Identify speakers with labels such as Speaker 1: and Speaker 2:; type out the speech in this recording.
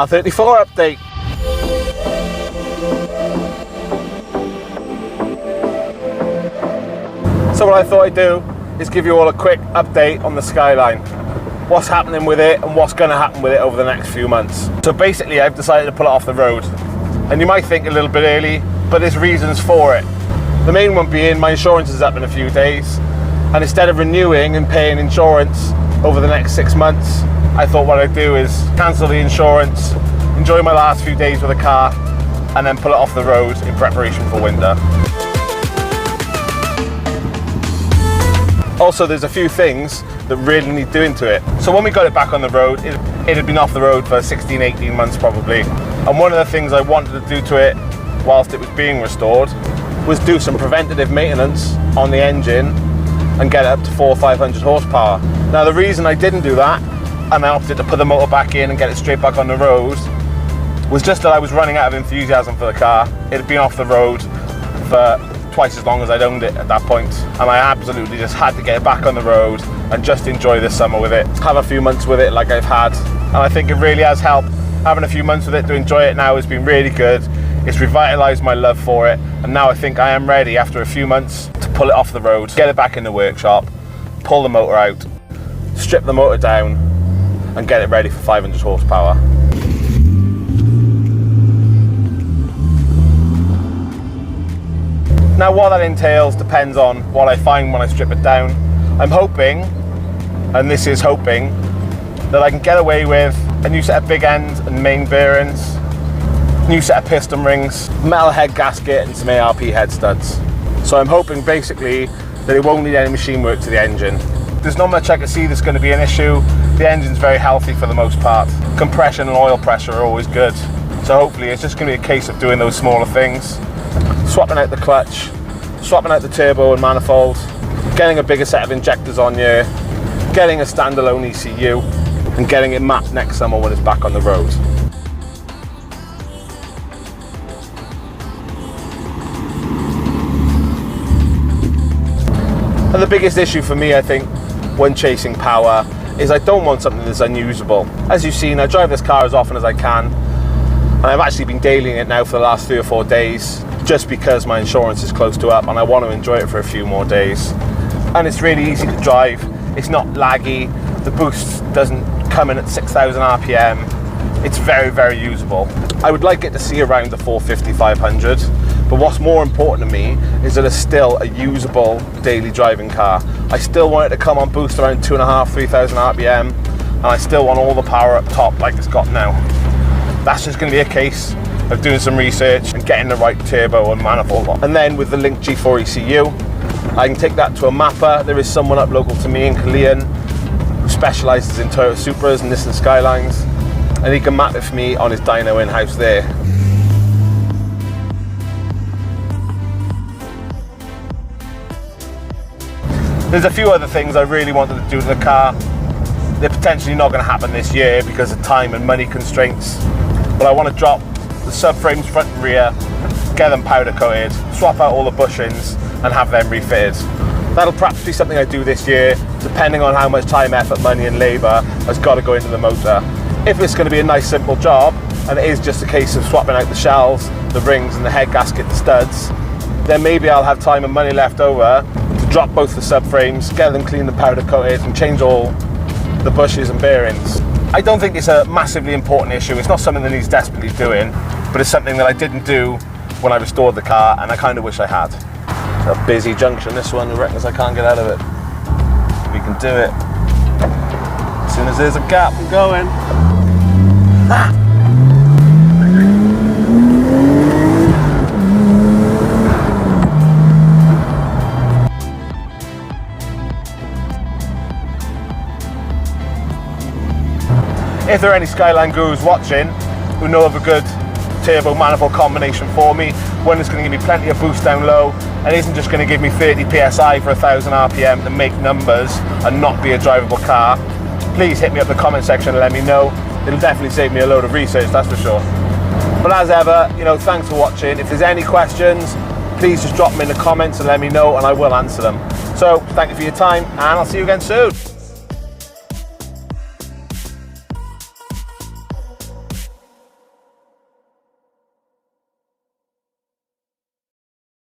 Speaker 1: R34 update. So what I thought I'd do is give you all a quick update on the Skyline. What's happening with it and what's going to happen with it over the next few months. So basically I've decided to pull it off the road. And you might think a little bit early, but there's reasons for it. The main one being my insurance is up in a few days. And instead of renewing and paying insurance over the next 6 months, I thought what I'd do is cancel the insurance, enjoy my last few days with the car, and then pull it off the road in preparation for winter. Also, there's a few things that really need doing to it. So when we got it back on the road, it had been off the road for 16, 18 months probably. And one of the things I wanted to do to it whilst it was being restored was do some preventative maintenance on the engine and get it up to 400 or 500 horsepower. Now the reason I didn't do that, and I opted to put the motor back in and get it straight back on the road, was just that I was running out of enthusiasm for the car. It had been off the road for twice as long as I'd owned it at that point, and I absolutely just had to get it back on the road and just enjoy this summer with it. Have a few months with it like I've had, and I think it really has helped. Having a few months with it to enjoy it now has been really good. It's revitalised my love for it, and now I think I am ready after a few months to pull it off the road, get it back in the workshop, pull the motor out, strip the motor down, and get it ready for 500 horsepower. Now what that entails depends on what I find when I strip it down. I'm hoping, and this is hoping, that I can get away with a new set of big ends and main bearings, new set of piston rings, metal head gasket and some ARP head studs. So I'm hoping basically that it won't need any machine work to the engine. There's not much I can see that's going to be an issue. The engine's very healthy for the most part. Compression and oil pressure are always good. So hopefully it's just going to be a case of doing those smaller things. Swapping out the clutch, swapping out the turbo and manifold, getting a bigger set of injectors on here, getting a standalone ECU, and getting it mapped next summer when it's back on the road. And the biggest issue for me, I think, when chasing power, is I don't want something that's unusable. As you've seen, I drive this car as often as I can, and I've actually been dailying it now for the last 3 or 4 days, just because my insurance is close to up and I want to enjoy it for a few more days. And it's really easy to drive, it's not laggy, the boost doesn't come in at 6,000 RPM, it's very, very usable. I would like it to see around the 450, 500, but what's more important to me is that it's still a usable daily driving car. I still want it to come on boost around 2,500, 3,000 RPM, and I still want all the power up top like it's got now. That's just going to be a case of doing some research and getting the right turbo and manifold on. And then with the Link G4 ECU, I can take that to a mapper. There is someone up local to me in Killeen who specialises in Toyota Supras and Nissan Skylines, and he can map it for me on his dyno in-house there. There's a few other things I really wanted to do to the car. They're potentially not going to happen this year because of time and money constraints, but I want to drop the subframes front and rear, get them powder coated, swap out all the bushings and have them refitted. That'll perhaps be something I do this year, depending on how much time, effort, money and labour has got to go into the motor. If it's going to be a nice simple job, and it is just a case of swapping out the shells, the rings and the head gasket and studs, then maybe I'll have time and money left over to drop both the subframes, get them cleaned and powder coated and change all the bushes and bearings. I don't think it's a massively important issue. It's not something that needs desperately doing, but it's something that I didn't do when I restored the car, and I kind of wish I had. It's a busy junction, this one. Who reckons I can't get out of it? We can do it. As soon as there's a gap, I'm going. Ah! If there are any Skyline gurus watching who know of a good turbo manifold combination for me, one that's going to give me plenty of boost down low and isn't just going to give me 30 psi for 1,000 RPM to make numbers and not be a drivable car, please hit me up in the comment section and let me know. It'll definitely save me a load of research, that's for sure. But as ever, thanks for watching. If there's any questions, please just drop them in the comments and let me know and I will answer them. So thank you for your time and I'll see you again soon.